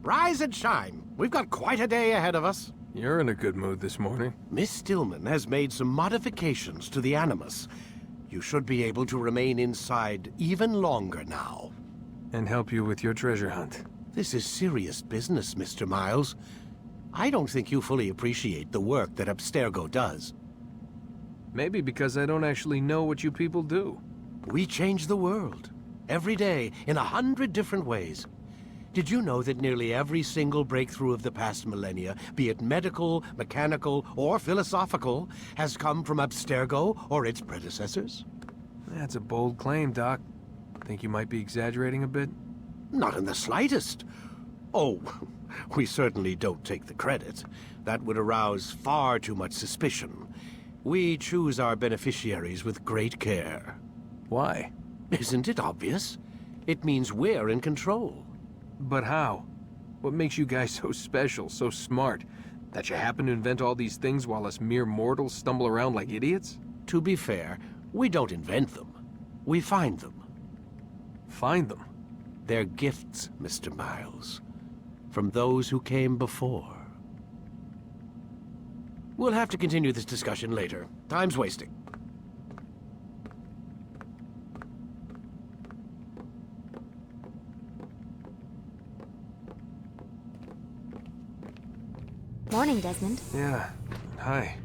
Rise and shine. We've got quite a day ahead of us. You're in a good mood this morning. Miss Stillman has made some modifications to the Animus. You should be able to remain inside even longer now. And help you with your treasure hunt. This is serious business, Mr. Miles. I don't think you fully appreciate the work that Abstergo does. Maybe because I don't actually know what you people do. We change the world. Every day, in 100 different ways. Did you know that nearly every single breakthrough of the past millennia, be it medical, mechanical, or philosophical, has come from Abstergo or its predecessors? That's a bold claim, Doc. Think you might be exaggerating a bit? Not in the slightest. Oh, we certainly don't take the credit. That would arouse far too much suspicion. We choose our beneficiaries with great care. Why? Isn't it obvious? It means we're in control. But how? What makes you guys so special, so smart? That you happen to invent all these things while us mere mortals stumble around like idiots? To be fair, we don't invent them. We find them. Find them? They're gifts, Mr. Miles. From those who came before. We'll have to continue this discussion later. Time's wasting. Morning, Desmond. Yeah. Hi.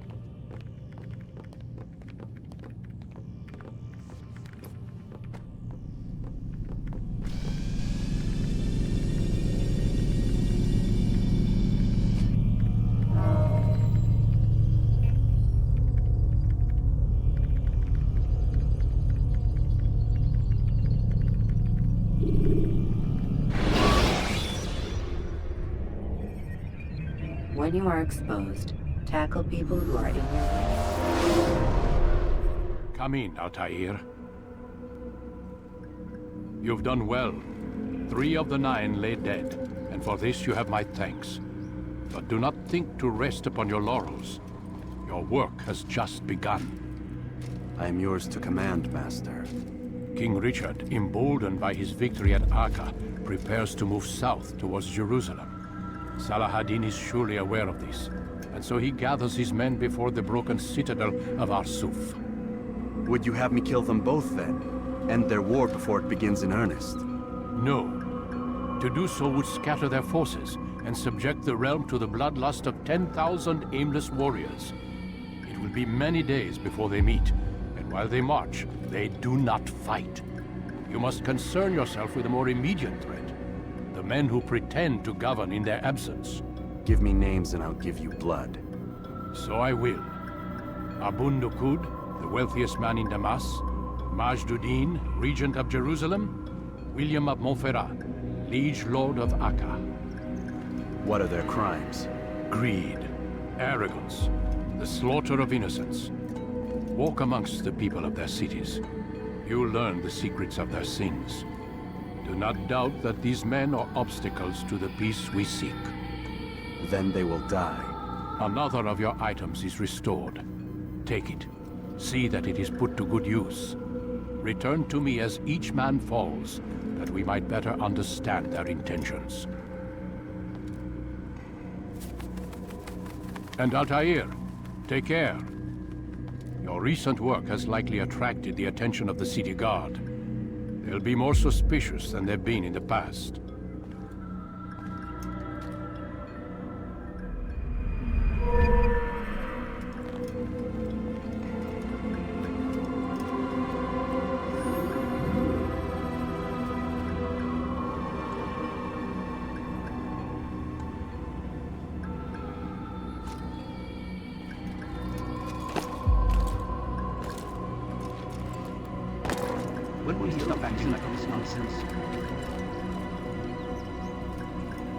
When you are exposed, tackle people who are in your way. Come in, Altair. You've done well. 3 of the 9 lay dead, and for this you have my thanks. But do not think to rest upon your laurels. Your work has just begun. I am yours to command, Master. King Richard, emboldened by his victory at Acre, prepares to move south towards Jerusalem. Salah ad-Din is surely aware of this, and so he gathers his men before the broken citadel of Arsuf. Would you have me kill them both, then? End their war before it begins in earnest? No. To do so would scatter their forces, and subject the realm to the bloodlust of 10,000 aimless warriors. It will be many days before they meet, and while they march, they do not fight. You must concern yourself with a more immediate threat. The men who pretend to govern in their absence. Give me names and I'll give you blood. So I will. Abun Dukud, the wealthiest man in Damas. Majd-Addin, regent of Jerusalem. William of Montferrat, liege lord of Acre. What are their crimes? Greed, arrogance, the slaughter of innocents. Walk amongst the people of their cities. You'll learn the secrets of their sins. Do not doubt that these men are obstacles to the peace we seek. Then they will die. Another of your items is restored. Take it. See that it is put to good use. Return to me as each man falls, that we might better understand their intentions. And Altair, take care. Your recent work has likely attracted the attention of the city guard. They'll be more suspicious than they've been in the past. When will you stop acting like this nonsense?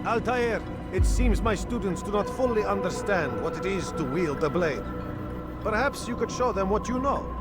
Altair, it seems my students do not fully understand what it is to wield a blade. Perhaps you could show them what you know.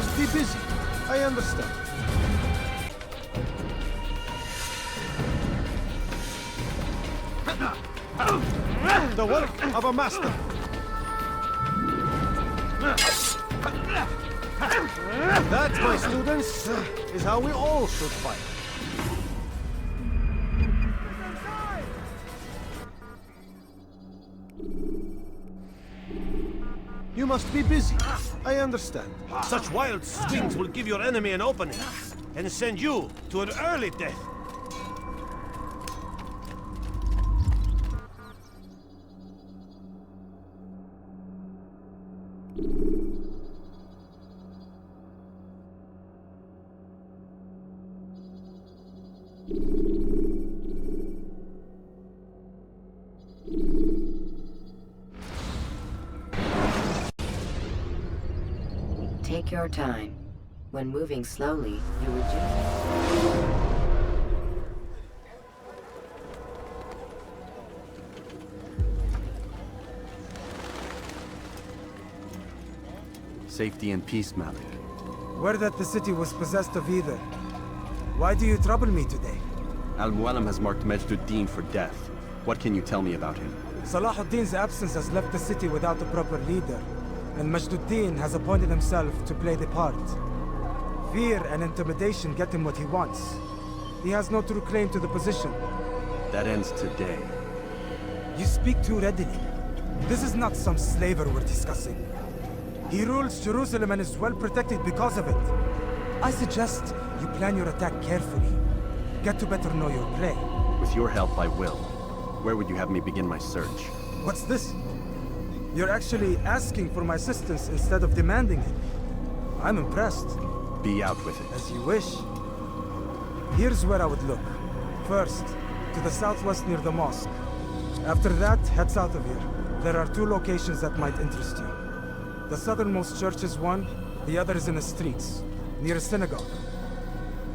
must be busy. I understand. The work of a master. That, my students, is how we all should fight. You must be busy. I understand. Such wild swings will give your enemy an opening and send you to an early death. Take your time. When moving slowly, you reduce. Safety and peace, Malik. Word that the city was possessed of either. Why do you trouble me today? Al-Mualim has marked Majd Addin for death. What can you tell me about him? Salah ad-Din's absence has left the city without a proper leader, and Majd Addin has appointed himself to play the part. Fear and intimidation get him what he wants. He has no true claim to the position. That ends today. You speak too readily. This is not some slaver we're discussing. He rules Jerusalem and is well protected because of it. I suggest you plan your attack carefully. Get to better know your prey. With your help, I will. Where would you have me begin my search? What's this? You're actually asking for my assistance instead of demanding it. I'm impressed. Be out with it. As you wish. Here's where I would look. First, to the southwest near the mosque. After that, head south of here. There are two locations that might interest you. The southernmost church is one, the other is in the streets, near a synagogue.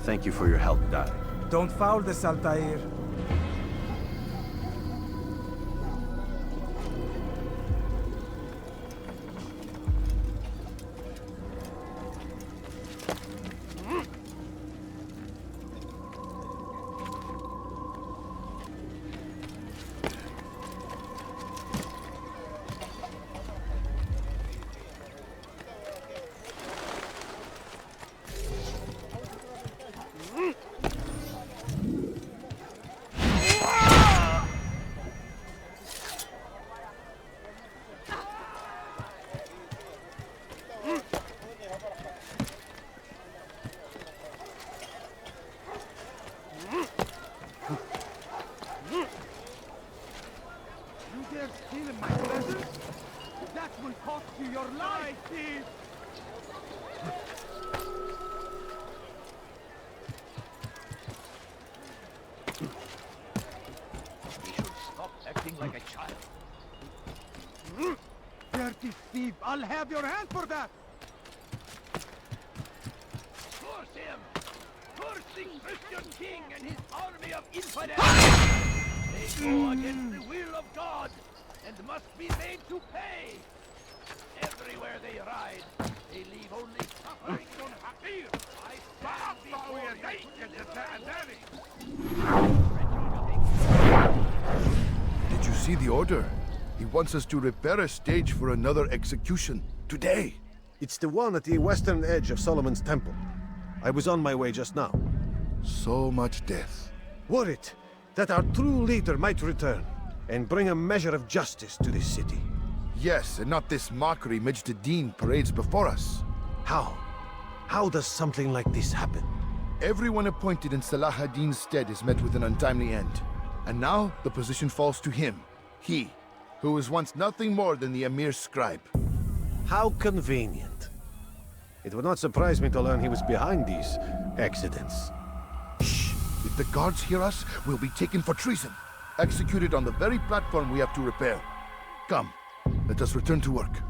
Thank you for your help, Dai. Don't foul this, Altair. Like a child. Dirty thief! I'll have your hand for that! Force him! Force the Christian king and his army of infidels! They go against the will of God and must be made to pay! Everywhere they ride, they leave only suffering on Haqir! I stand before Did you see the order? He wants us to repair a stage for another execution. Today! It's the one at the western edge of Solomon's temple. I was on my way just now. So much death. Worried that our true leader might return and bring a measure of justice to this city. Yes, and not this mockery Majd Addin parades before us. How? How does something like this happen? Everyone appointed in Salah ad-Din's stead is met with an untimely end. And now, the position falls to him. He, who was once nothing more than the Emir's scribe. How convenient. It would not surprise me to learn he was behind these accidents. Shh! If the guards hear us, we'll be taken for treason. Executed on the very platform we have to repair. Come, let us return to work.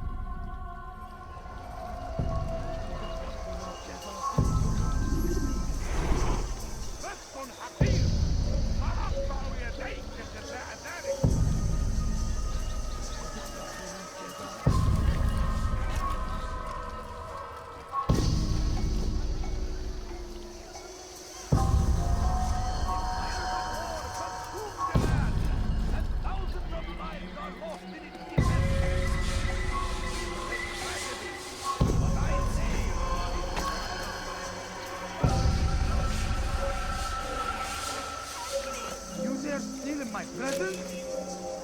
my presence?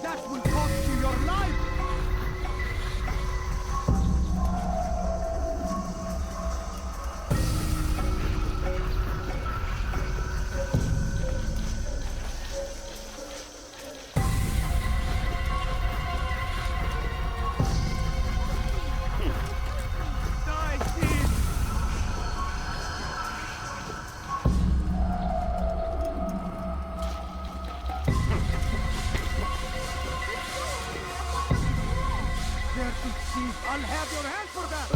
That will cost you your life! I'll have your hand for that!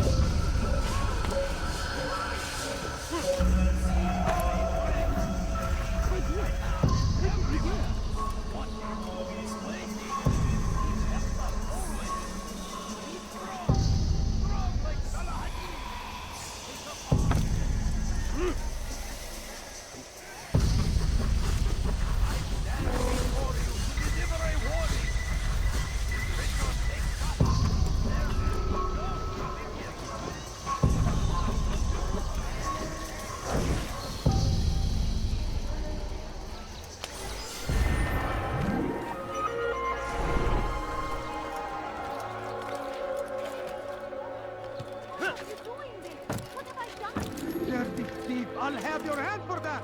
Dirty thief! I'll have your hand for that!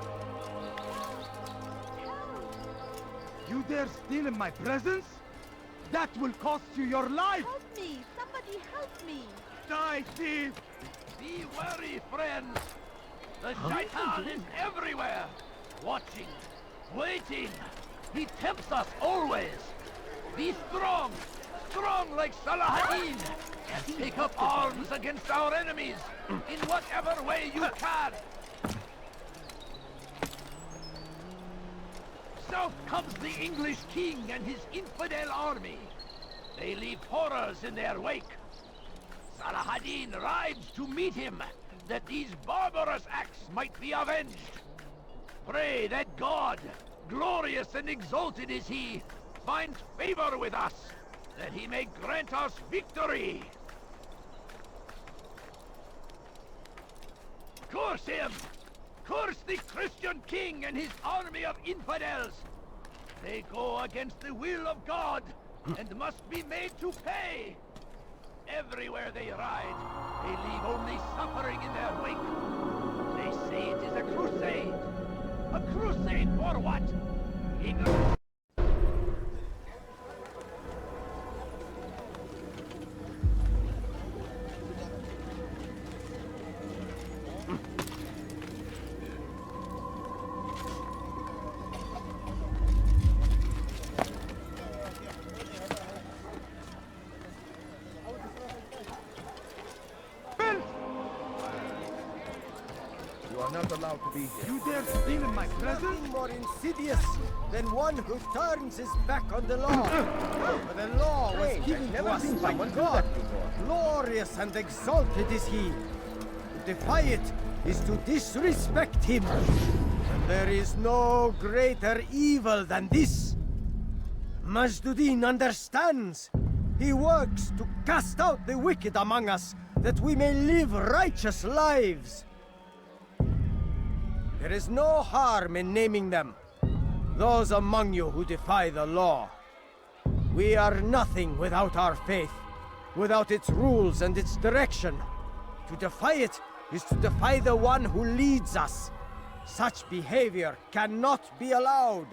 You dare steal in my presence? That will cost you your life! Help me! Somebody help me! Die, thief! Be wary, friends! The Shaitan is everywhere! Watching, waiting! He tempts us always! Be strong! Strong like Saladin! And take up arms against our enemies! In whatever way you can! South comes the English king and his infidel army. They leave horrors in their wake. Saladin rides to meet him, that these barbarous acts might be avenged. Pray that God, glorious and exalted is he, finds favor with us, that he may grant us victory. Curse him! Curse the Christian king and his army of infidels! They go against the will of God, and must be made to pay! Everywhere they ride, they leave only suffering in their wake. They say it is a crusade. A crusade for what? England... You are not allowed to be here. You dare steal in my presence? Nothing more insidious than one who turns his back on the law. For the law was given to us by God. Glorious and exalted is he. To defy it is to disrespect him. And there is no greater evil than this. Majd Addin understands. He works to cast out the wicked among us, that we may live righteous lives. There is no harm in naming them, those among you who defy the law. We are nothing without our faith, without its rules and its direction. To defy it is to defy the one who leads us. Such behavior cannot be allowed.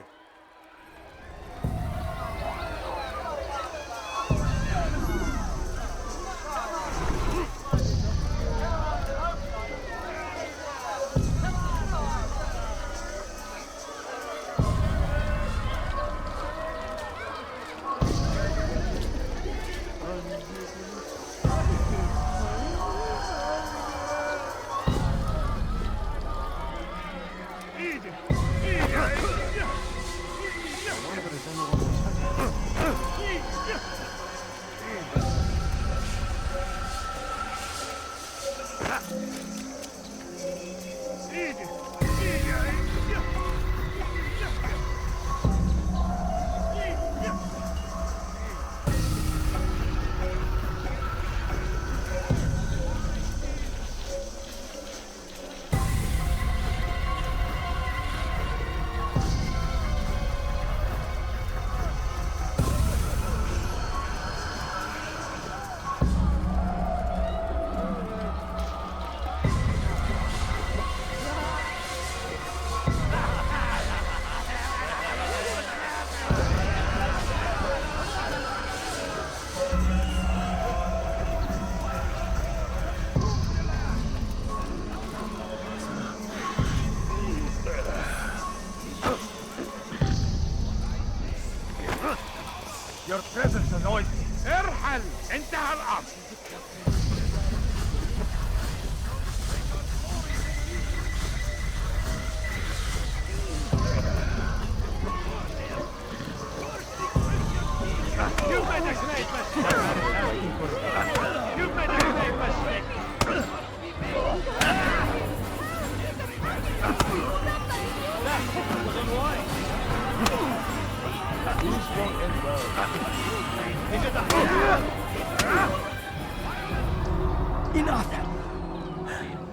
Enough!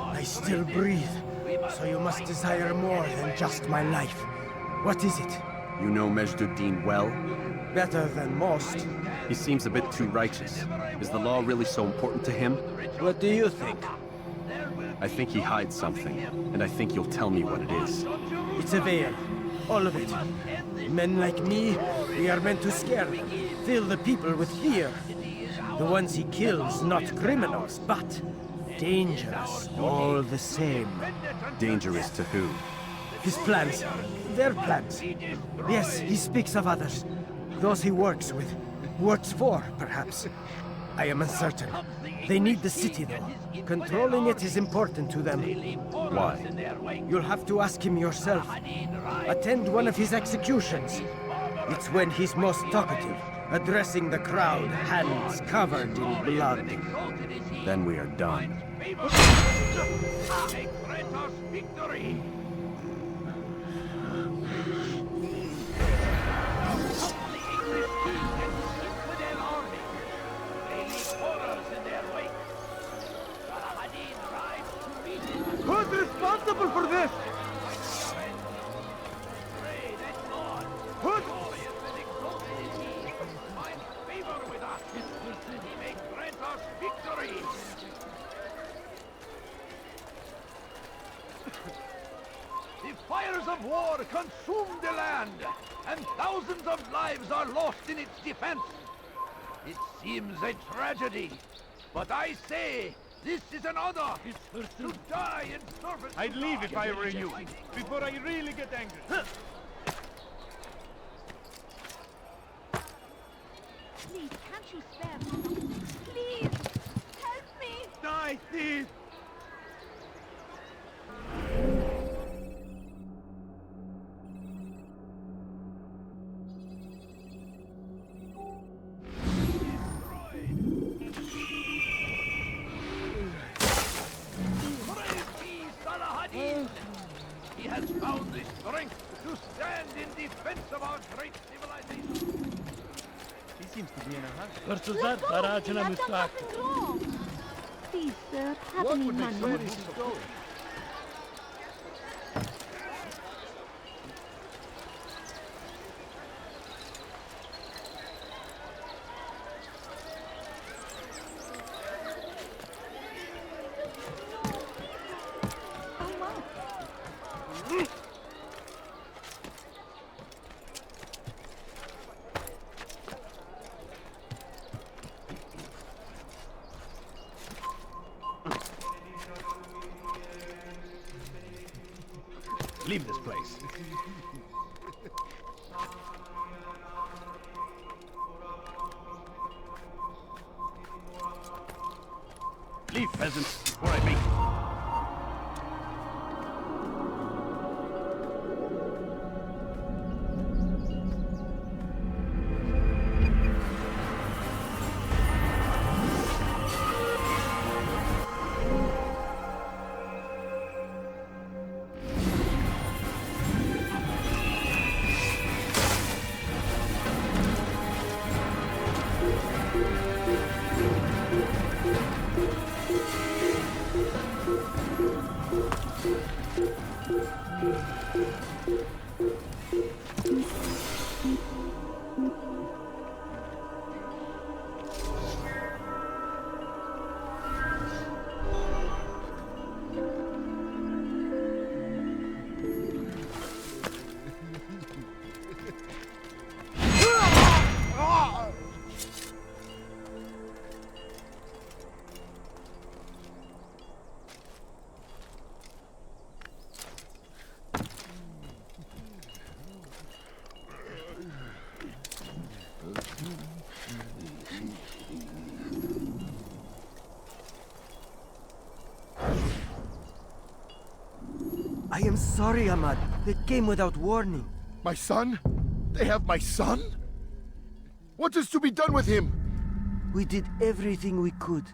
I still breathe, so you must desire more than just my life. What is it? You know Majd Addin well? Better than most. He seems a bit too righteous. Is the law really so important to him? What do you think? I think he hides something, and I think you'll tell me what it is. It's a veil. All of it. Men like me, we are meant to scare them, fill the people with fear. The ones he kills, not criminals, but dangerous all the same. Dangerous to who? His plans. Their plans. Yes, he speaks of others. Those he works with. Works for, perhaps. I am uncertain. They need the city, though. Controlling it is important to them. Why? You'll have to ask him yourself. Attend one of his executions. It's when he's most talkative, addressing the crowd, hands covered in blood. Then we are done. Victory! Who's responsible for this? The fires of war consume the land, and thousands of lives are lost in its defense. It seems a tragedy, but I say this is an honor to die in service. I'd leave if I were you, before I really get angry. Please, can't you spare me? Please, help me! Die, thief! He has found the strength to stand in defense of our great civilization. He seems to be in a hurry. Let go! He had done nothing wrong! Please, sir, have any money. Where is he going? Leave this place. Leave, peasants, before I beat you. sorry, Ahmad. They came without warning. My son? They have my son? What is to be done with him? We did everything we could.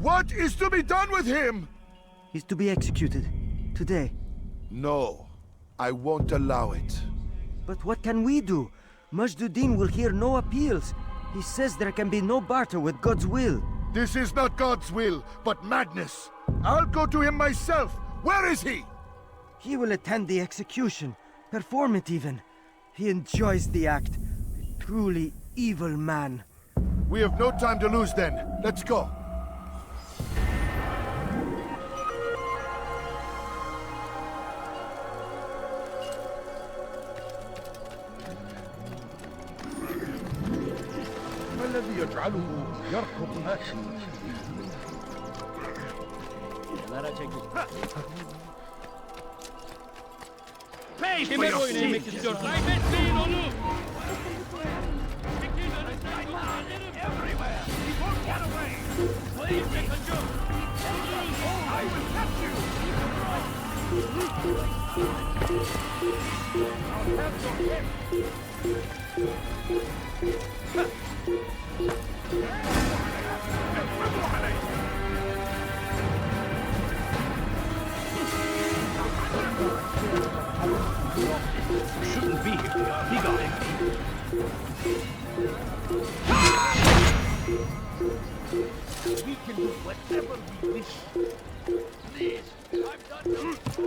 What is to be done with him? He's to be executed. Today. No. I won't allow it. But what can we do? Majd Addin will hear no appeals. He says there can be no barter with God's will. This is not God's will, but madness. I'll go to him myself. Where is he? He will attend the execution. Perform it even. He enjoys the act. A truly evil man. We have no time to lose then. Let's go. ما الذي يجعله يركض هكذا؟ Pay for your sins! Kaybetmeyin onu! Everywhere! He won't get away! Please, messenger! I will catch you! I'll have your head! Shouldn't be here. He got it. We can do whatever we wish. Please, I've done nothing.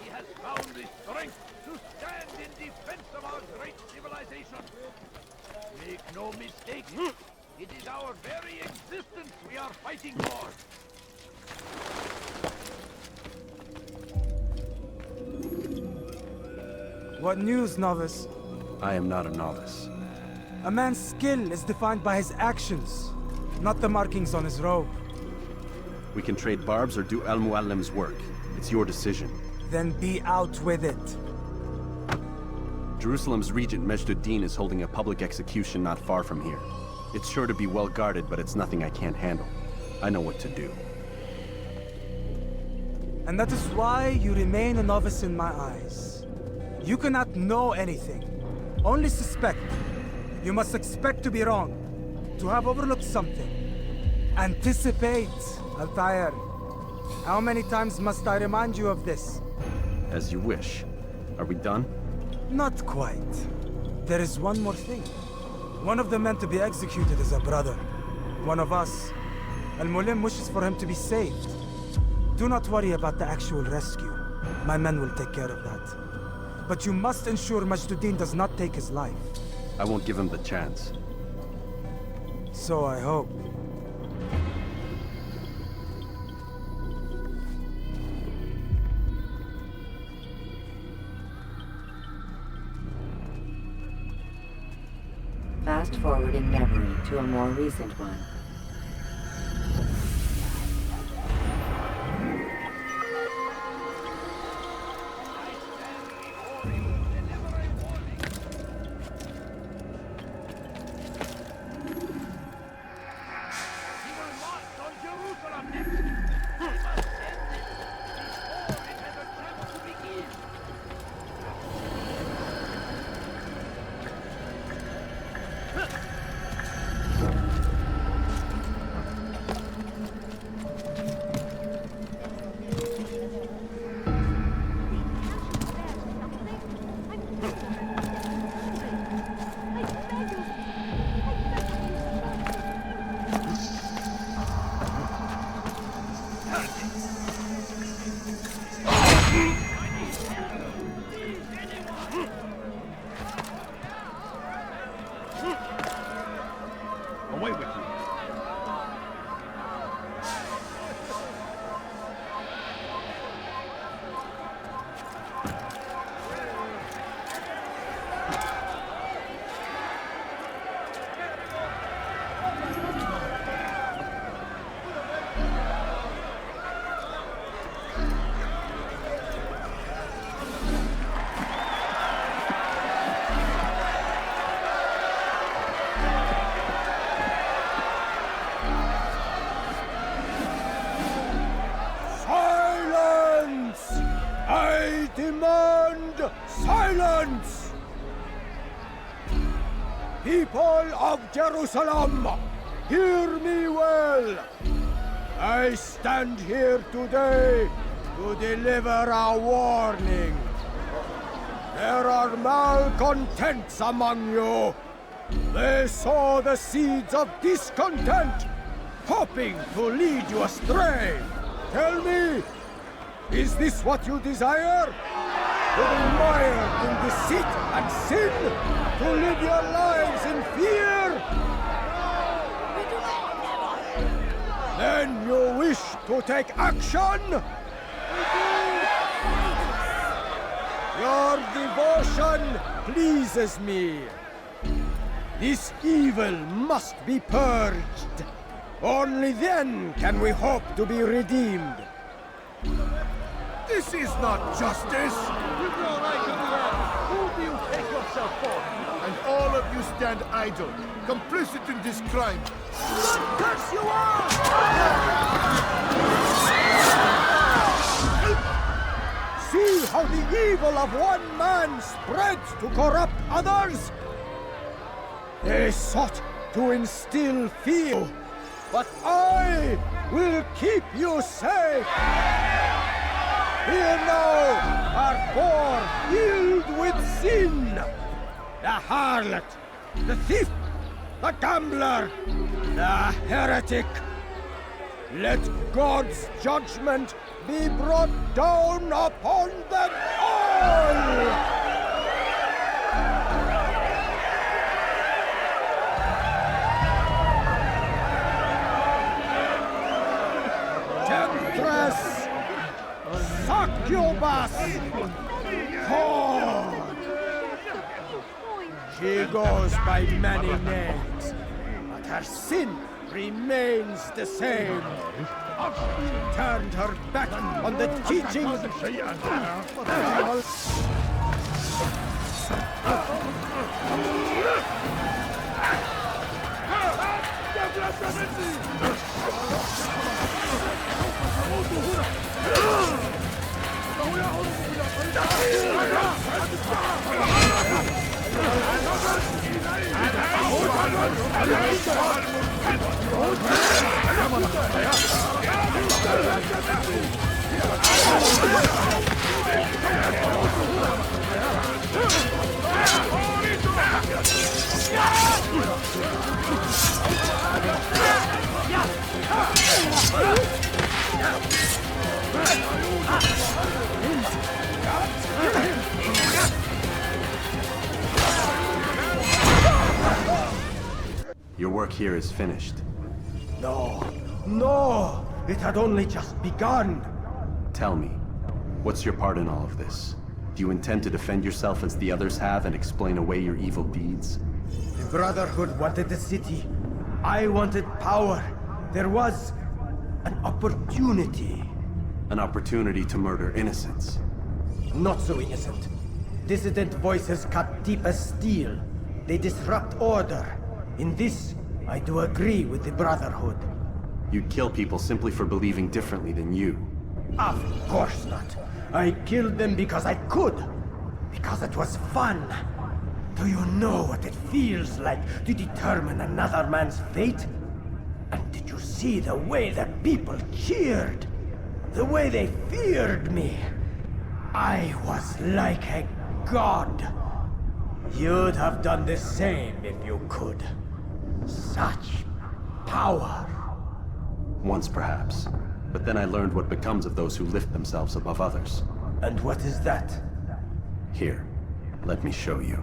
He has found the strength to stand in defense of our great civilization. Make no mistake, it is our very existence we are fighting for. What news, novice? I am not a novice. A man's skill is defined by his actions, not the markings on his robe. We can trade barbs or do Al-Muallim's work. It's your decision. Then be out with it. Jerusalem's regent Majd Addin is holding a public execution not far from here. It's sure to be well guarded, but it's nothing I can't handle. I know what to do. And that is why you remain a novice in my eyes. You cannot know anything, only suspect. You must expect to be wrong, to have overlooked something. Anticipate, Altair. How many times must I remind you of this? As you wish. Are we done? Not quite. There is one more thing. One of the men to be executed is a brother. One of us. Al-Mulim wishes for him to be saved. Do not worry about the actual rescue. My men will take care of that. But you must ensure Majd Addin does not take his life. I won't give him the chance. So I hope. Fast forward in memory to a more recent one. Away with you. Silence! I demand silence! People of Jerusalem, hear me well. I stand here today to deliver a warning. There are malcontents among you. They sow the seeds of discontent, hoping to lead you astray. Tell me, is this what you desire? To be mired in deceit and sin? To live your lives in fear? Then you wish to take action? Your devotion pleases me. This evil must be purged. Only then can we hope to be redeemed. This is not justice! You've no right to do that! Who do you take yourself for? And all of you stand idle, complicit in this crime. Blood curse you are! See how the evil of one man spreads to corrupt others? They sought to instill fear, but I will keep you safe. Here now are four filled with sin. The harlot, the thief, the gambler, the heretic. Let God's judgment be brought down upon them all! Temptress! Succubus! Whore! She goes by many names, but her sin remains the same. She turned her back on the teachings. Your work here is finished. No, no! It had only just begun. Tell me, what's your part in all of this? Do you intend to defend yourself as the others have and explain away your evil deeds? The Brotherhood wanted the city. I wanted power. There was an opportunity. An opportunity to murder innocents. Not so innocent. Dissident voices cut deep as steel. They disrupt order. In this, I do agree with the Brotherhood. You'd kill people simply for believing differently than you. Of course not. I killed them because I could. Because it was fun. Do you know what it feels like to determine another man's fate? And did you see the way that people cheered? The way they feared me? I was like a god. You'd have done the same if you could. Such power. Once, perhaps. But then I learned what becomes of those who lift themselves above others. And what is that? Here, let me show you.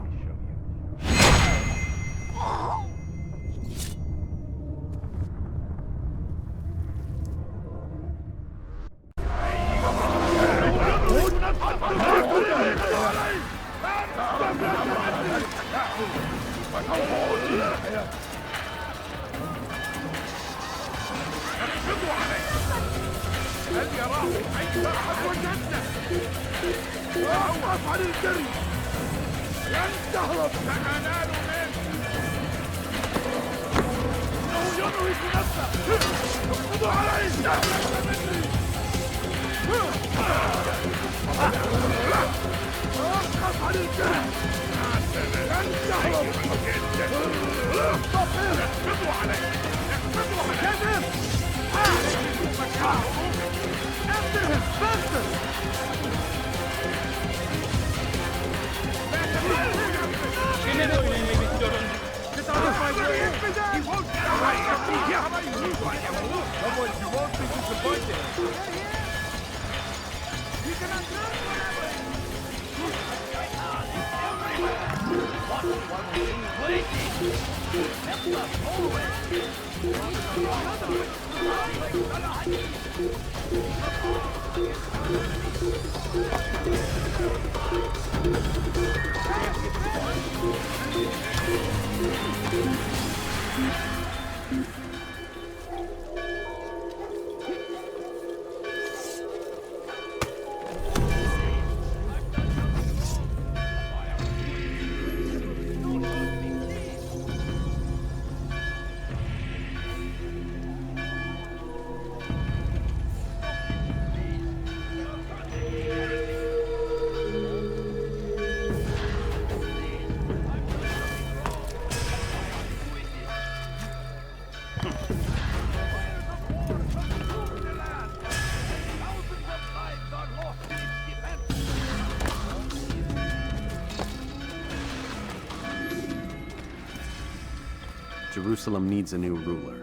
Jerusalem needs a new ruler.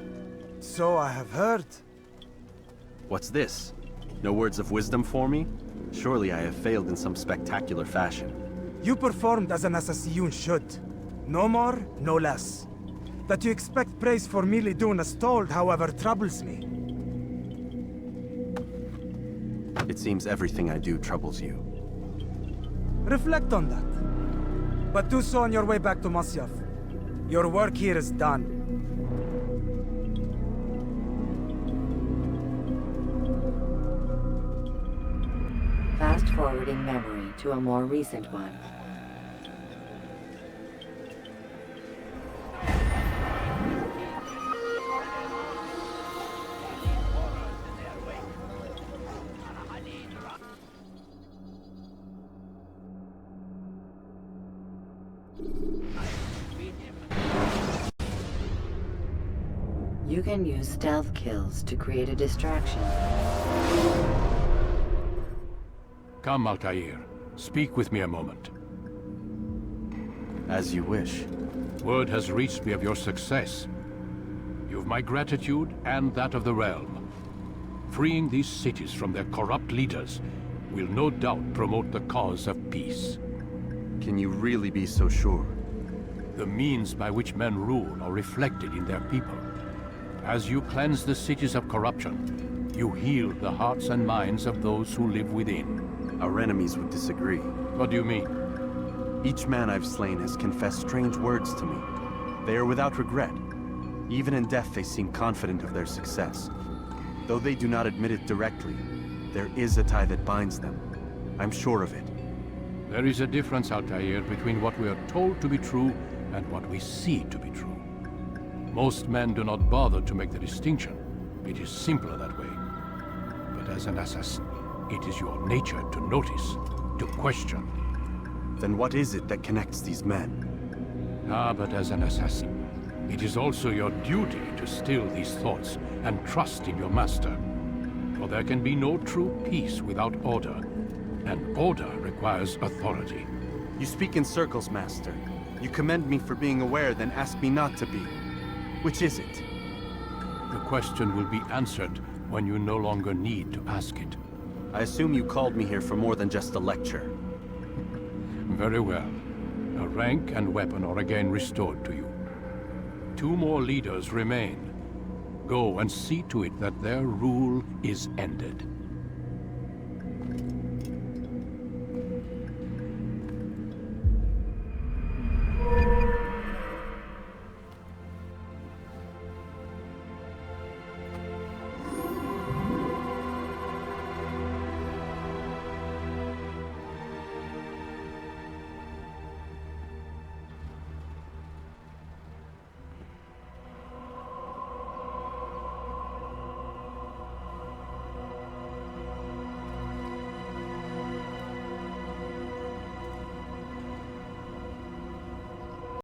So I have heard. What's this? No words of wisdom for me? Surely I have failed in some spectacular fashion. You performed as an assassin should. No more, no less. That you expect praise for merely doing as told, however, troubles me. It seems everything I do troubles you. Reflect on that. But do so on your way back to Masyaf. Your work here is done. Fast-forwarding memory to a more recent one. You can use stealth kills to create a distraction. Come, Altair. Speak with me a moment. As you wish. Word has reached me of your success. You've my gratitude and that of the realm. Freeing these cities from their corrupt leaders will no doubt promote the cause of peace. Can you really be so sure? The means by which men rule are reflected in their people. As you cleanse the cities of corruption, you heal the hearts and minds of those who live within. Our enemies would disagree. What do you mean? Each man I've slain has confessed strange words to me. They are without regret. Even in death they seem confident of their success. Though they do not admit it directly, there is a tie that binds them. I'm sure of it. There is a difference, Altair, between what we are told to be true and what we see to be true. Most men do not bother to make the distinction. It is simpler that way. But as an assassin, it is your nature to notice, to question. Then what is it that connects these men? Ah, but as an assassin, it is also your duty to still these thoughts and trust in your master. For there can be no true peace without order, and order requires authority. You speak in circles, Master. You commend me for being aware, then ask me not to be. Which is it? The question will be answered when you no longer need to ask it. I assume you called me here for more than just a lecture. Very well. A rank and weapon are again restored to you. 2 more leaders remain. Go and see to it that their rule is ended.